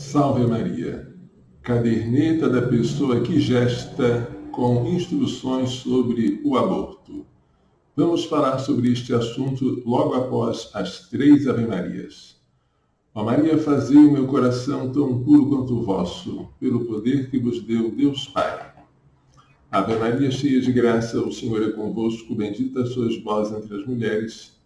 Salve Maria, caderneta da pessoa que gesta com instruções sobre o aborto. Vamos falar sobre este assunto logo após as 3 Ave-Marias. Ó Maria, fazei o meu coração tão puro quanto o vosso, pelo poder que vos deu Deus Pai. Ave Maria, cheia de graça, o Senhor é convosco, bendita sois vós entre as mulheres,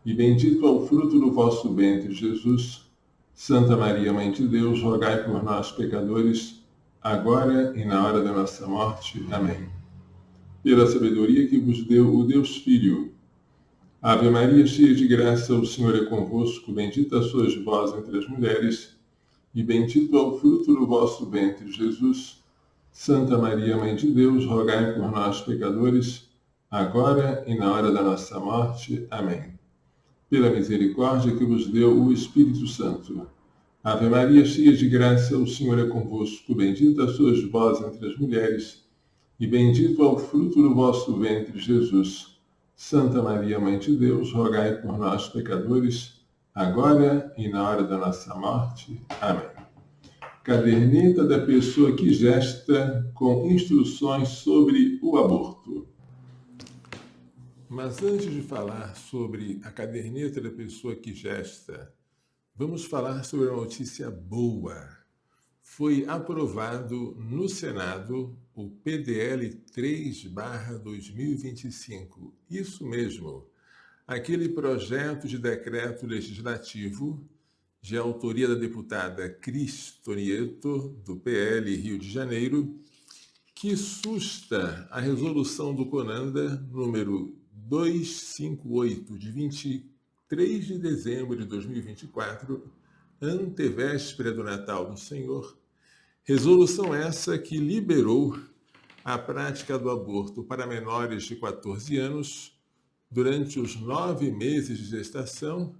e bendito é o fruto do vosso ventre, Jesus. Santa Maria, Mãe de Deus, rogai por nós, pecadores, agora e na hora da nossa morte. Amém. Pela sabedoria que vos deu o Deus Filho. Ave Maria, cheia de graça, o Senhor é convosco, bendita sois vós entre as mulheres, e bendito é o fruto do vosso ventre, Jesus. Santa Maria, Mãe de Deus, rogai por nós, pecadores, agora e na hora da nossa morte. Amém. Pela misericórdia que vos deu o Espírito Santo. Ave Maria, cheia de graça, o Senhor é convosco, bendita sois vós entre as mulheres, e bendito é o fruto do vosso ventre, Jesus. Santa Maria, Mãe de Deus, rogai por nós, pecadores, agora e na hora da nossa morte. Amém. Caderneta da pessoa que gesta com instruções sobre o aborto. Mas antes de falar sobre a caderneta da pessoa que gesta, vamos falar sobre uma notícia boa. Foi aprovado no Senado o PDL 3/2025. Isso mesmo, aquele projeto de decreto legislativo de autoria da deputada Cris Tonieto, do PL Rio de Janeiro, que susta a resolução do CONANDA número 258, de 23 de dezembro de 2024, antevéspera do Natal do Senhor. Resolução essa que liberou a prática do aborto para menores de 14 anos durante os 9 meses de gestação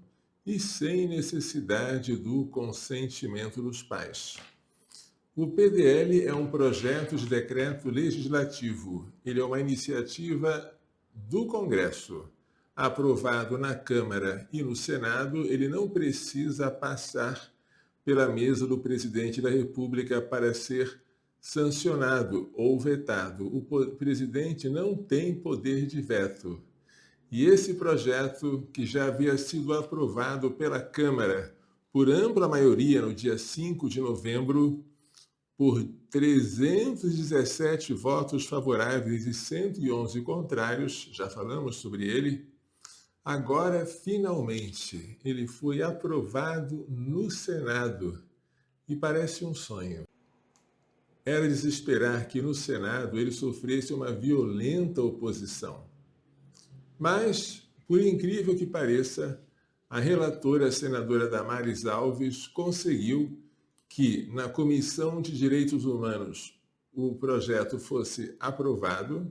e sem necessidade do consentimento dos pais. O PDL é um projeto de decreto legislativo. Ele é uma iniciativa do Congresso. Aprovado na Câmara e no Senado, ele não precisa passar pela mesa do presidente da República para ser sancionado ou vetado. O presidente não tem poder de veto. E esse projeto, que já havia sido aprovado pela Câmara por ampla maioria no dia 5 de novembro, por 317 votos favoráveis e 111 contrários, já falamos sobre ele, agora, finalmente, ele foi aprovado no Senado e parece um sonho. Era de se esperar que no Senado ele sofresse uma violenta oposição. Mas, por incrível que pareça, a relatora, a senadora Damares Alves, conseguiu que na Comissão de Direitos Humanos o projeto fosse aprovado,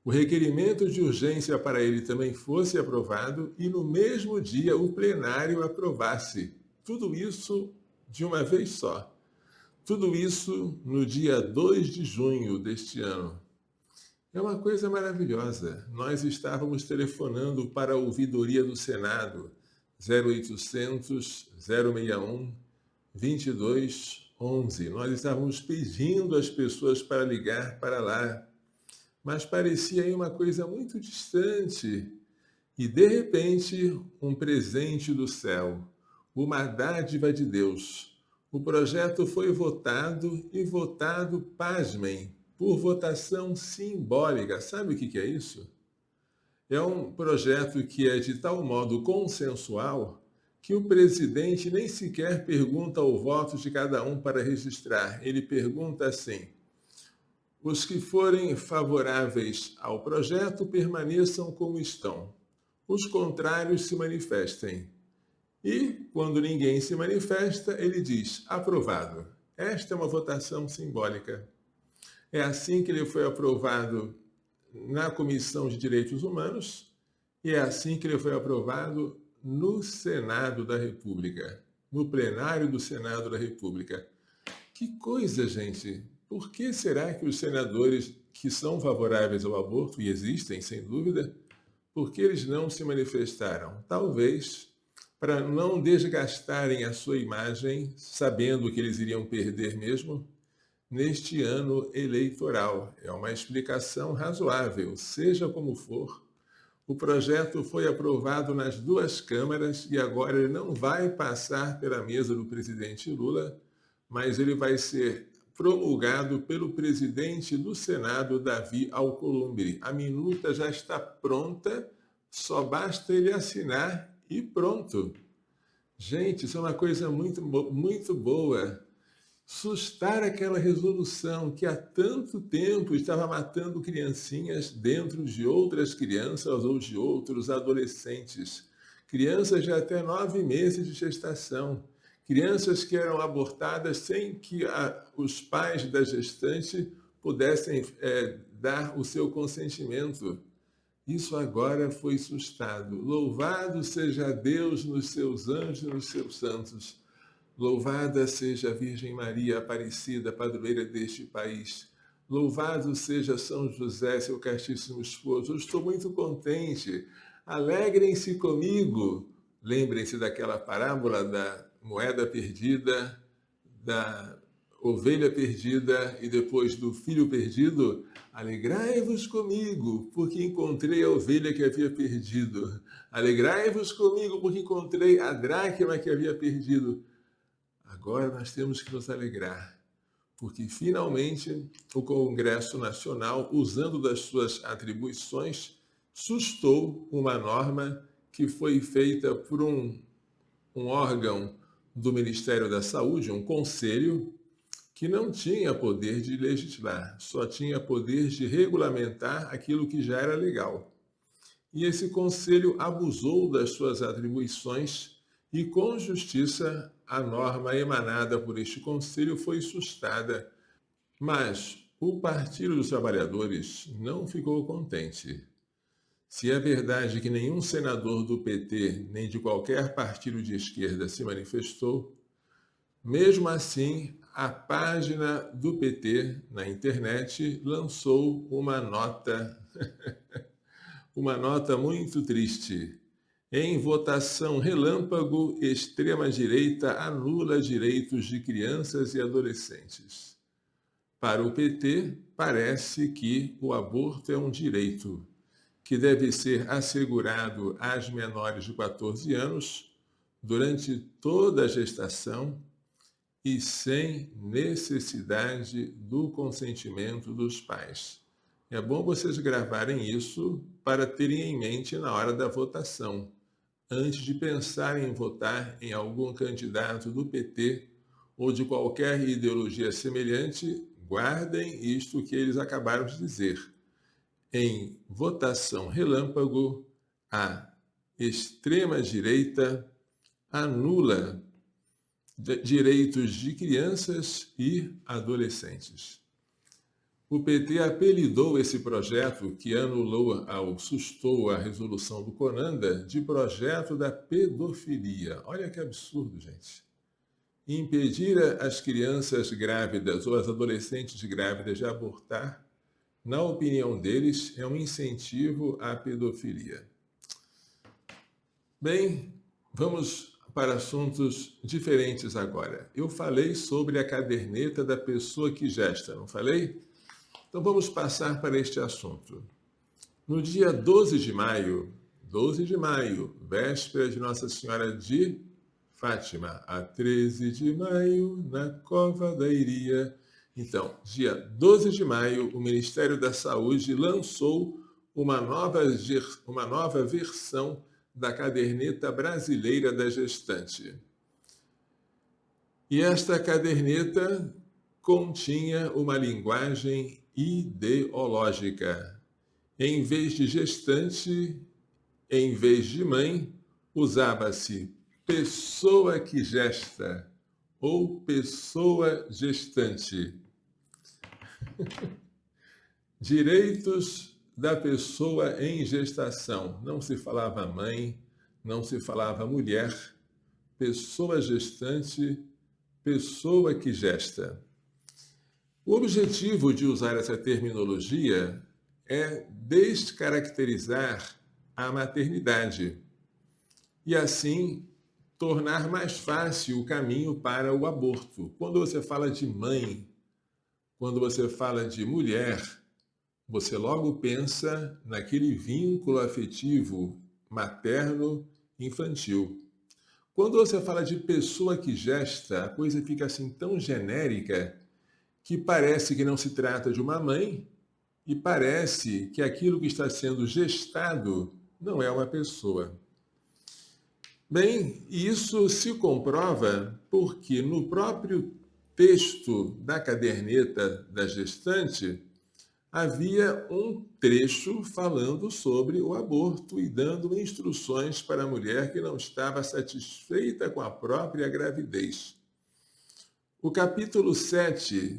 o requerimento de urgência para ele também fosse aprovado e no mesmo dia o plenário aprovasse. Tudo isso de uma vez só. Tudo isso no dia 2 de junho deste ano. É uma coisa maravilhosa. Nós estávamos telefonando para a ouvidoria do Senado, 0800 061 2211. Nós estávamos pedindo às pessoas para ligar para lá, mas parecia aí uma coisa muito distante. E, de repente, um presente do céu, uma dádiva de Deus. O projeto foi votado e votado, pasmem, por votação simbólica. Sabe o que é isso? É um projeto que é de tal modo consensual que o presidente nem sequer pergunta o voto de cada um para registrar. Ele pergunta assim: os que forem favoráveis ao projeto permaneçam como estão. Os contrários se manifestem. E, quando ninguém se manifesta, ele diz: aprovado. Esta é uma votação simbólica. É assim que ele foi aprovado na Comissão de Direitos Humanos e é assim que ele foi aprovado no Senado da República, no plenário do Senado da República. Que coisa, gente! Por que será que os senadores que são favoráveis ao aborto, e existem, sem dúvida, por que eles não se manifestaram? Talvez para não desgastarem a sua imagem, sabendo que eles iriam perder mesmo, neste ano eleitoral. É uma explicação razoável, seja como for. O projeto foi aprovado nas duas câmaras e agora ele não vai passar pela mesa do presidente Lula, mas ele vai ser promulgado pelo presidente do Senado, Davi Alcolumbre. A minuta já está pronta, só basta ele assinar e pronto. Gente, isso é uma coisa muito boa. Sustar aquela resolução que há tanto tempo estava matando criancinhas dentro de outras crianças ou de outros adolescentes. Crianças de até 9 meses de gestação. Crianças que eram abortadas sem que os pais da gestante pudessem dar o seu consentimento. Isso agora foi sustado. Louvado seja Deus nos seus anjos e nos seus santos. Louvada seja a Virgem Maria Aparecida, padroeira deste país. Louvado seja São José, seu castíssimo esposo. Eu estou muito contente. Alegrem-se comigo. Lembrem-se daquela parábola da moeda perdida, da ovelha perdida e depois do filho perdido. Alegrai-vos comigo, porque encontrei a ovelha que havia perdido. Alegrai-vos comigo, porque encontrei a dracma que havia perdido. Agora nós temos que nos alegrar, porque finalmente o Congresso Nacional, usando das suas atribuições, sustou uma norma que foi feita por um órgão do Ministério da Saúde, um conselho, que não tinha poder de legislar, só tinha poder de regulamentar aquilo que já era legal. E esse conselho abusou das suas atribuições e, com justiça, a norma emanada por este conselho foi sustada. Mas o Partido dos Trabalhadores não ficou contente. Se é verdade que nenhum senador do PT, nem de qualquer partido de esquerda se manifestou, mesmo assim, a página do PT na internet lançou uma nota, uma nota muito triste. Em votação relâmpago, extrema-direita anula direitos de crianças e adolescentes. Para o PT, parece que o aborto é um direito que deve ser assegurado às menores de 14 anos durante toda a gestação e sem necessidade do consentimento dos pais. É bom vocês gravarem isso para terem em mente na hora da votação, antes de pensarem em votar em algum candidato do PT ou de qualquer ideologia semelhante. Guardem isto que eles acabaram de dizer. Em votação relâmpago, a extrema-direita anula direitos de crianças e adolescentes. O PT apelidou esse projeto, que sustou a resolução do Conanda, de projeto da pedofilia. Olha que absurdo, gente. Impedir as crianças grávidas ou as adolescentes grávidas de abortar, na opinião deles, é um incentivo à pedofilia. Bem, vamos para assuntos diferentes agora. Eu falei sobre a caderneta da pessoa que gesta, não falei? Então vamos passar para este assunto. No dia 12 de maio, véspera de Nossa Senhora de Fátima, a 13 de maio, na Cova da Iria. Então, dia 12 de maio, o Ministério da Saúde lançou uma nova versão da caderneta brasileira da gestante. E esta caderneta continha uma linguagem ideológica. Em vez de gestante, em vez de mãe, usava-se pessoa que gesta ou pessoa gestante. Direitos da pessoa em gestação. Não se falava mãe, não se falava mulher, pessoa gestante, pessoa que gesta. O objetivo de usar essa terminologia é descaracterizar a maternidade e, assim, tornar mais fácil o caminho para o aborto. Quando você fala de mãe, quando você fala de mulher, você logo pensa naquele vínculo afetivo materno-infantil. Quando você fala de pessoa que gesta, a coisa fica assim tão genérica que parece que não se trata de uma mãe e parece que aquilo que está sendo gestado não é uma pessoa. Bem, isso se comprova porque no próprio texto da caderneta da gestante havia um trecho falando sobre o aborto e dando instruções para a mulher que não estava satisfeita com a própria gravidez. O capítulo 7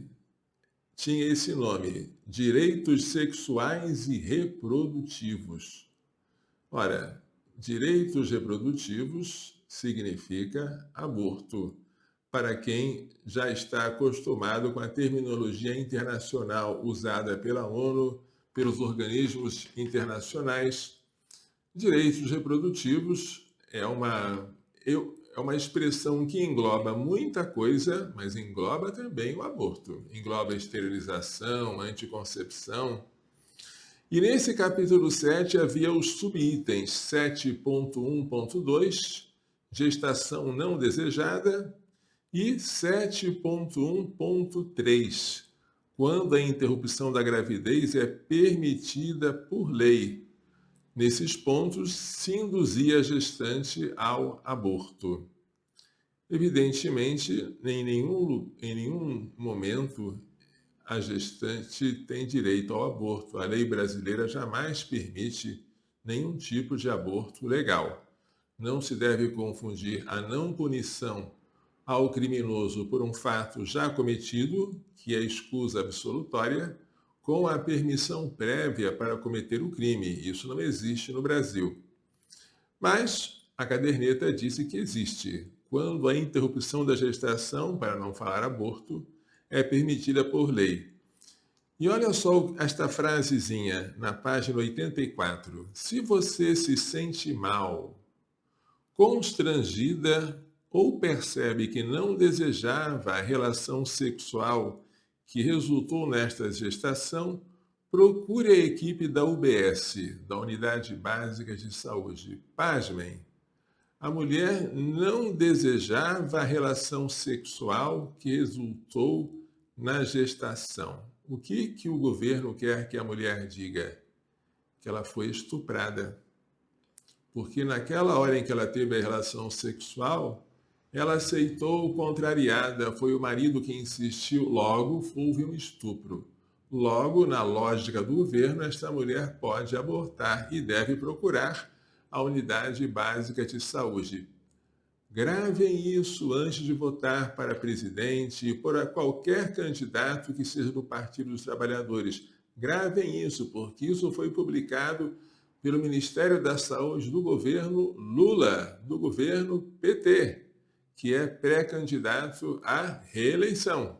tinha esse nome, Direitos Sexuais e Reprodutivos. Ora, direitos reprodutivos significa aborto, para quem já está acostumado com a terminologia internacional usada pela ONU, pelos organismos internacionais. Direitos reprodutivos é uma expressão que engloba muita coisa, mas engloba também o aborto. Engloba a esterilização, a anticoncepção. E nesse capítulo 7 havia os subitens 7.1.2, gestação não desejada, e 7.1.3, quando a interrupção da gravidez é permitida por lei. Nesses pontos, se induzia a gestante ao aborto. Evidentemente, em nenhum momento a gestante tem direito ao aborto. A lei brasileira jamais permite nenhum tipo de aborto legal. Não se deve confundir a não punição ao criminoso por um fato já cometido, que é escusa absolutória, com a permissão prévia para cometer o crime. Isso não existe no Brasil. Mas a caderneta disse que existe, quando a interrupção da gestação, para não falar aborto, é permitida por lei. E olha só esta frasezinha na página 84. Se você se sente mal, constrangida ou percebe que não desejava a relação sexual que resultou nesta gestação, procure a equipe da UBS, da Unidade Básica de Saúde. Pasmem, a mulher não desejava a relação sexual que resultou na gestação. O que o governo quer que a mulher diga? Que ela foi estuprada. Porque naquela hora em que ela teve a relação sexual, ela aceitou contrariada, foi o marido que insistiu, logo houve um estupro. Logo, na lógica do governo, esta mulher pode abortar e deve procurar a Unidade Básica de Saúde. Gravem isso antes de votar para presidente e para qualquer candidato que seja do Partido dos Trabalhadores. Gravem isso, porque isso foi publicado pelo Ministério da Saúde do governo Lula, do governo PT, que é pré-candidato à reeleição.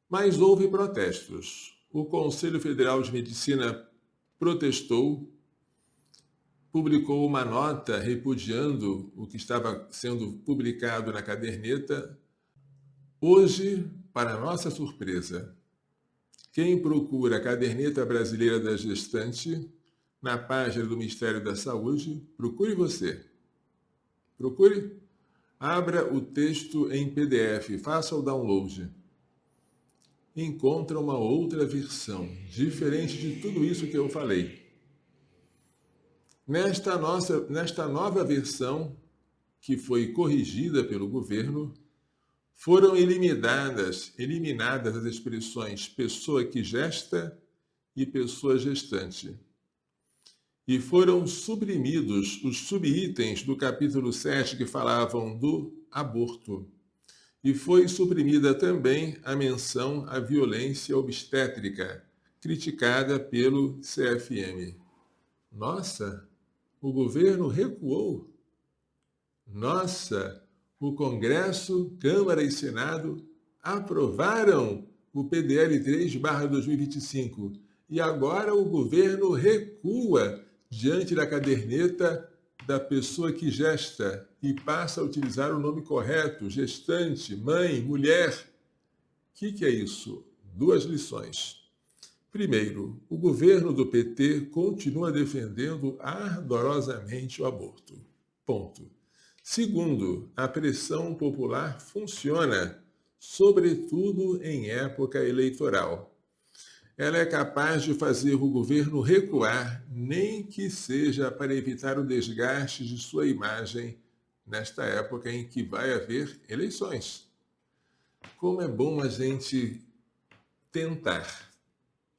Mas houve protestos. O Conselho Federal de Medicina protestou, publicou uma nota repudiando o que estava sendo publicado na caderneta. Hoje, para nossa surpresa, quem procura a caderneta brasileira da gestante, na página do Ministério da Saúde, procure você. Procure. Abra o texto em PDF, faça o download. Encontra uma outra versão, diferente de tudo isso que eu falei. Nesta nova versão, que foi corrigida pelo governo, foram eliminadas as expressões pessoa que gesta e pessoa gestante. E foram suprimidos os subitens do capítulo 7 que falavam do aborto. E foi suprimida também a menção à violência obstétrica, criticada pelo CFM. Nossa, o governo recuou. Nossa, o Congresso, Câmara e Senado aprovaram o PDL 3/2025 e agora o governo recua diante da caderneta da pessoa que gesta e passa a utilizar o nome correto, gestante, mãe, mulher. O que é isso? Duas lições. Primeiro, o governo do PT continua defendendo ardorosamente o aborto. Ponto. Segundo, a pressão popular funciona, sobretudo em época eleitoral. Ela é capaz de fazer o governo recuar, nem que seja para evitar o desgaste de sua imagem nesta época em que vai haver eleições. Como é bom a gente tentar.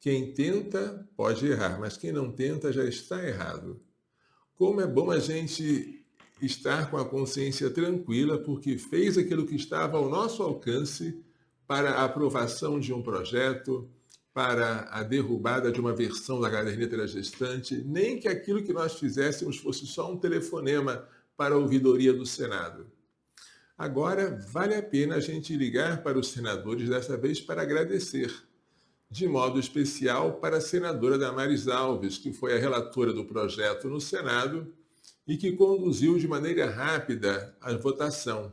Quem tenta pode errar, mas quem não tenta já está errado. Como é bom a gente estar com a consciência tranquila porque fez aquilo que estava ao nosso alcance para a aprovação de um projeto, para a derrubada de uma versão da caderneta da gestante, nem que aquilo que nós fizéssemos fosse só um telefonema para a ouvidoria do Senado. Agora, vale a pena a gente ligar para os senadores, dessa vez para agradecer, de modo especial para a senadora Damares Alves, que foi a relatora do projeto no Senado e que conduziu de maneira rápida a votação.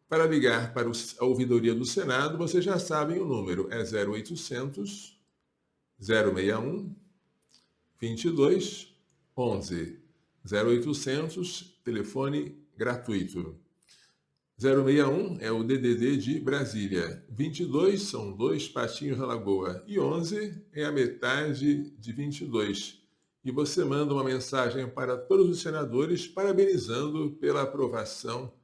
Para ligar para a ouvidoria do Senado, vocês já sabem o número, é 0800 061 22 11. 0800, telefone gratuito. 061 é o DDD de Brasília. 22 são 2 patinhos na lagoa. E 11 é a metade de 22. E você manda uma mensagem para todos os senadores parabenizando pela aprovação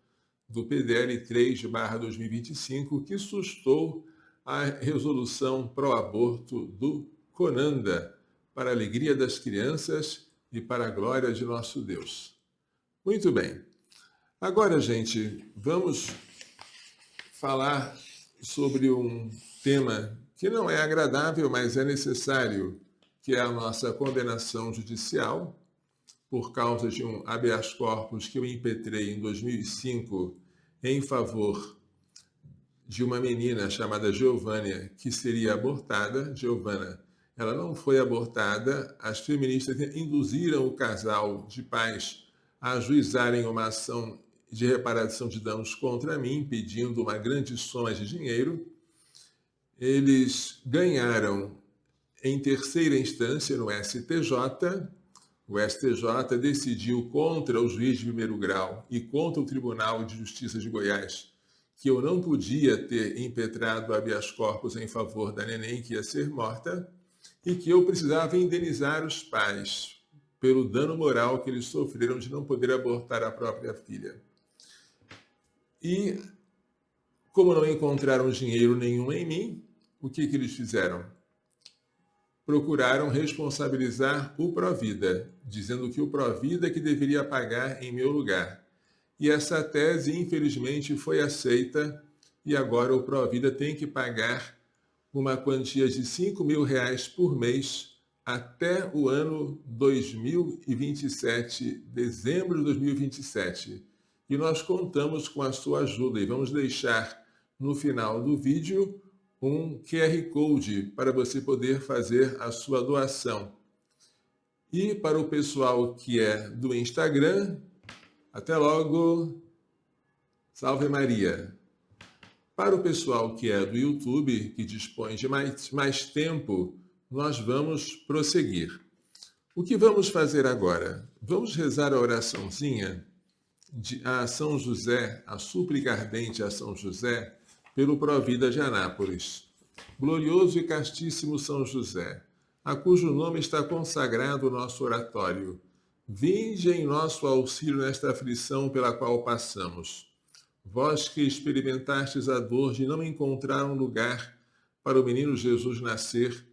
do PDL 3/2025, que sustou a resolução pró-aborto do CONANDA, para a alegria das crianças e para a glória de nosso Deus. Muito bem. Agora, gente, vamos falar sobre um tema que não é agradável, mas é necessário, que é a nossa condenação judicial, por causa de um habeas corpus que eu impetrei em 2005 em favor de uma menina chamada Giovânia, que seria abortada. Giovana, ela não foi abortada. As feministas induziram o casal de pais a ajuizarem uma ação de reparação de danos contra mim, pedindo uma grande soma de dinheiro. Eles ganharam em terceira instância no STJ. O STJ decidiu contra o juiz de primeiro grau e contra o Tribunal de Justiça de Goiás que eu não podia ter impetrado habeas corpus em favor da neném que ia ser morta e que eu precisava indenizar os pais pelo dano moral que eles sofreram de não poder abortar a própria filha. E, como não encontraram dinheiro nenhum em mim, o que eles fizeram? Procuraram responsabilizar o Provida, dizendo que o Provida é que deveria pagar em meu lugar. E essa tese, infelizmente, foi aceita e agora o Provida tem que pagar uma quantia de R$5.000 por mês até o ano 2027, dezembro de 2027. E nós contamos com a sua ajuda e vamos deixar no final do vídeo um QR Code para você poder fazer a sua doação. E para o pessoal que é do Instagram, até logo, salve Maria. Para o pessoal que é do YouTube, que dispõe de mais tempo, nós vamos prosseguir. O que vamos fazer agora? Vamos rezar a oraçãozinha a São José, a súplica ardente a São José, pelo Provida de Anápolis. Glorioso e castíssimo São José, a cujo nome está consagrado o nosso oratório, vinde em nosso auxílio nesta aflição pela qual passamos. Vós que experimentastes a dor de não encontrar um lugar para o menino Jesus nascer,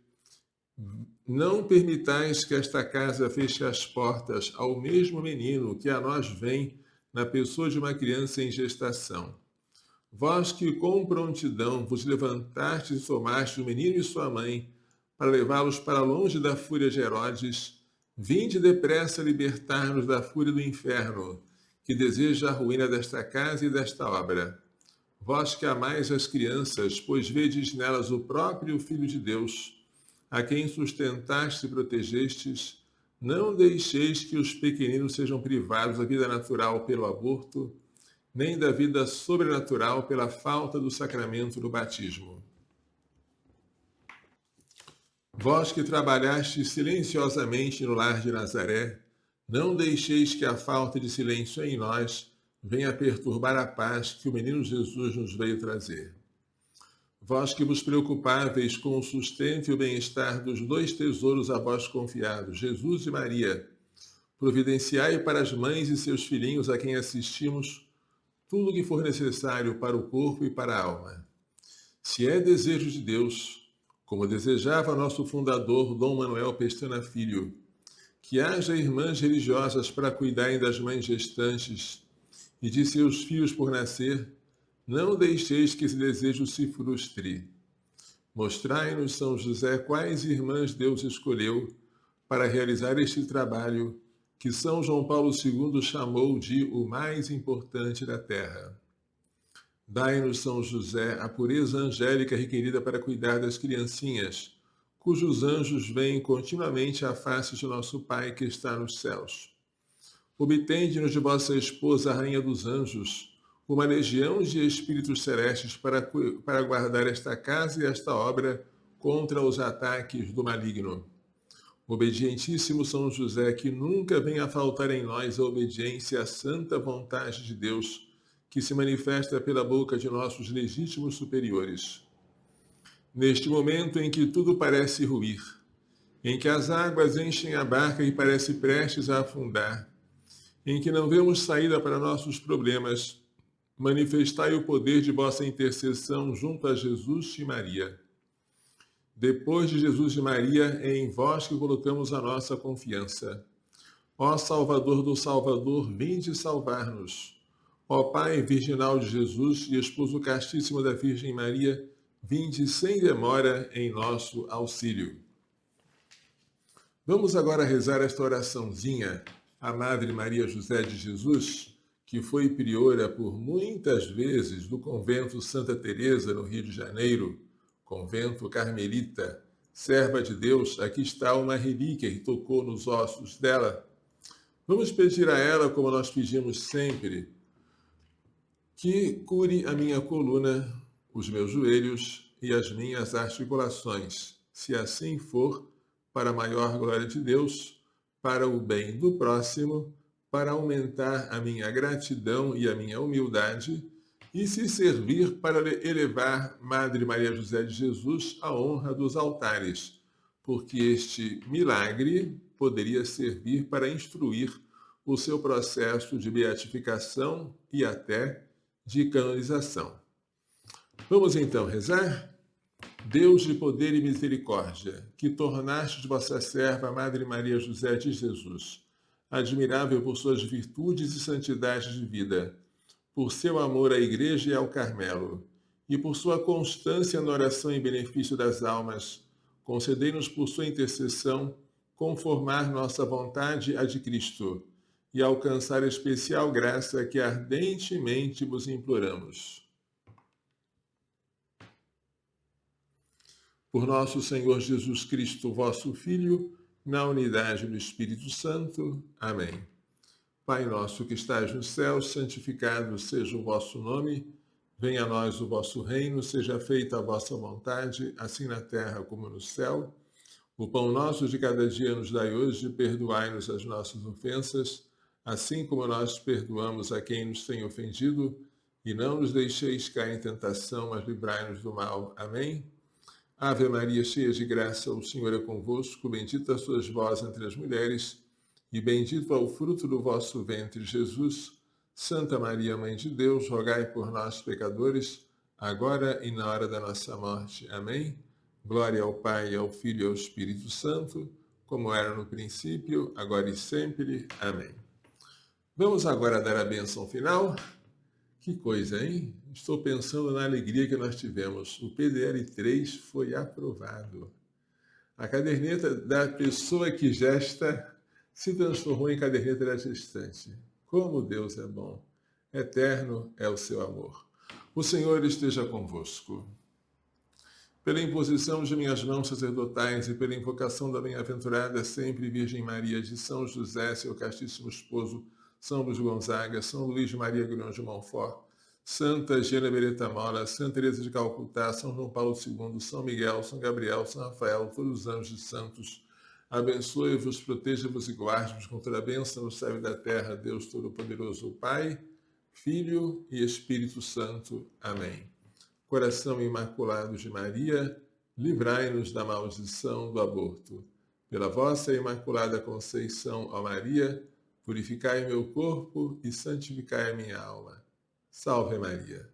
não permitais que esta casa feche as portas ao mesmo menino que a nós vem na pessoa de uma criança em gestação. Vós que com prontidão vos levantastes e tomastes o menino e sua mãe para levá-los para longe da fúria de Herodes, vinde depressa libertar-nos da fúria do inferno, que deseja a ruína desta casa e desta obra. Vós que amais as crianças, pois vedes nelas o próprio Filho de Deus, a quem sustentaste e protegestes, Não deixeis que os pequeninos sejam privados da vida natural pelo aborto, nem da vida sobrenatural pela falta do sacramento do batismo. Vós que trabalhastes silenciosamente no lar de Nazaré, não deixeis que a falta de silêncio em nós venha perturbar a paz que o menino Jesus nos veio trazer. Vós que vos preocupáveis com o sustento e o bem-estar dos dois tesouros a vós confiados, Jesus e Maria, providenciai para as mães e seus filhinhos a quem assistimos tudo o que for necessário para o corpo e para a alma. Se é desejo de Deus, como desejava nosso fundador Dom Manuel Pestana Filho, que haja irmãs religiosas para cuidarem das mães gestantes e de seus filhos por nascer, não deixeis que esse desejo se frustre. Mostrai-nos, São José, quais irmãs Deus escolheu para realizar este trabalho que São João Paulo II chamou de o mais importante da terra. Dai-nos, São José, a pureza angélica requerida para cuidar das criancinhas, cujos anjos veem continuamente a face de nosso Pai que está nos céus. Obtende-nos de vossa esposa, a Rainha dos Anjos, uma legião de espíritos celestes para guardar esta casa e esta obra contra os ataques do maligno. Obedientíssimo São José, que nunca venha a faltar em nós a obediência à santa vontade de Deus, que se manifesta pela boca de nossos legítimos superiores. Neste momento em que tudo parece ruir, em que as águas enchem a barca e parece prestes a afundar, em que não vemos saída para nossos problemas, manifestai o poder de vossa intercessão junto a Jesus e Maria. Depois de Jesus e Maria, é em vós que colocamos a nossa confiança. Ó Salvador do Salvador, vinde salvar-nos. Ó Pai virginal de Jesus e esposo castíssimo da Virgem Maria, vinde sem demora em nosso auxílio. Vamos agora rezar esta oraçãozinha à Madre Maria José de Jesus, que foi priora por muitas vezes do convento Santa Teresa, no Rio de Janeiro, convento carmelita, serva de Deus. Aqui está uma relíquia que tocou nos ossos dela. Vamos pedir a ela, como nós pedimos sempre, que cure a minha coluna, os meus joelhos e as minhas articulações, se assim for, para a maior glória de Deus, para o bem do próximo, para aumentar a minha gratidão e a minha humildade, e se servir para elevar Madre Maria José de Jesus à honra dos altares, porque este milagre poderia servir para instruir o seu processo de beatificação e até de canonização. Vamos então rezar? Deus de poder e misericórdia, que tornaste de vossa serva Madre Maria José de Jesus, admirável por suas virtudes e santidade de vida, por seu amor à Igreja e ao Carmelo, e por sua constância na oração em benefício das almas, concedei-nos por sua intercessão conformar nossa vontade à de Cristo e alcançar a especial graça que ardentemente vos imploramos. Por nosso Senhor Jesus Cristo, vosso Filho, na unidade do Espírito Santo. Amém. Pai nosso que estais no céu, santificado seja o vosso nome. Venha a nós o vosso reino, seja feita a vossa vontade, assim na terra como no céu. O pão nosso de cada dia nos dai hoje, perdoai-nos as nossas ofensas, assim como nós perdoamos a quem nos tem ofendido, e não nos deixeis cair em tentação, mas livrai-nos do mal. Amém. Ave Maria, cheia de graça, o Senhor é convosco, bendita sois vós entre as mulheres, e bendito é o fruto do vosso ventre, Jesus. Santa Maria, Mãe de Deus, rogai por nós, pecadores, agora e na hora da nossa morte. Amém. Glória ao Pai, ao Filho e ao Espírito Santo, como era no princípio, agora e sempre. Amém. Vamos agora dar a bênção final. Que coisa, hein? Estou pensando na alegria que nós tivemos. O PDL3 foi aprovado. A caderneta da pessoa que gesta se transformou em caderneta da gestante. Como Deus é bom! Eterno é o seu amor. O Senhor esteja convosco. Pela imposição de minhas mãos sacerdotais e pela invocação da bem-aventurada sempre Virgem Maria, de São José, seu castíssimo esposo, São Luís Gonzaga, São Luís Maria Grão de Montfort, Santa Gena Beretta Mola, Santa Teresa de Calcutá, São João Paulo II, São Miguel, São Gabriel, São Rafael, todos os anjos e santos, abençoe-vos, proteja-vos e guarde-vos com toda a bênção no céu e da terra, Deus Todo-Poderoso, Pai, Filho e Espírito Santo. Amém. Coração Imaculado de Maria, livrai-nos da maldição do aborto. Pela vossa Imaculada Conceição, ó Maria, purificai meu corpo e santificai a minha alma. Salve Maria.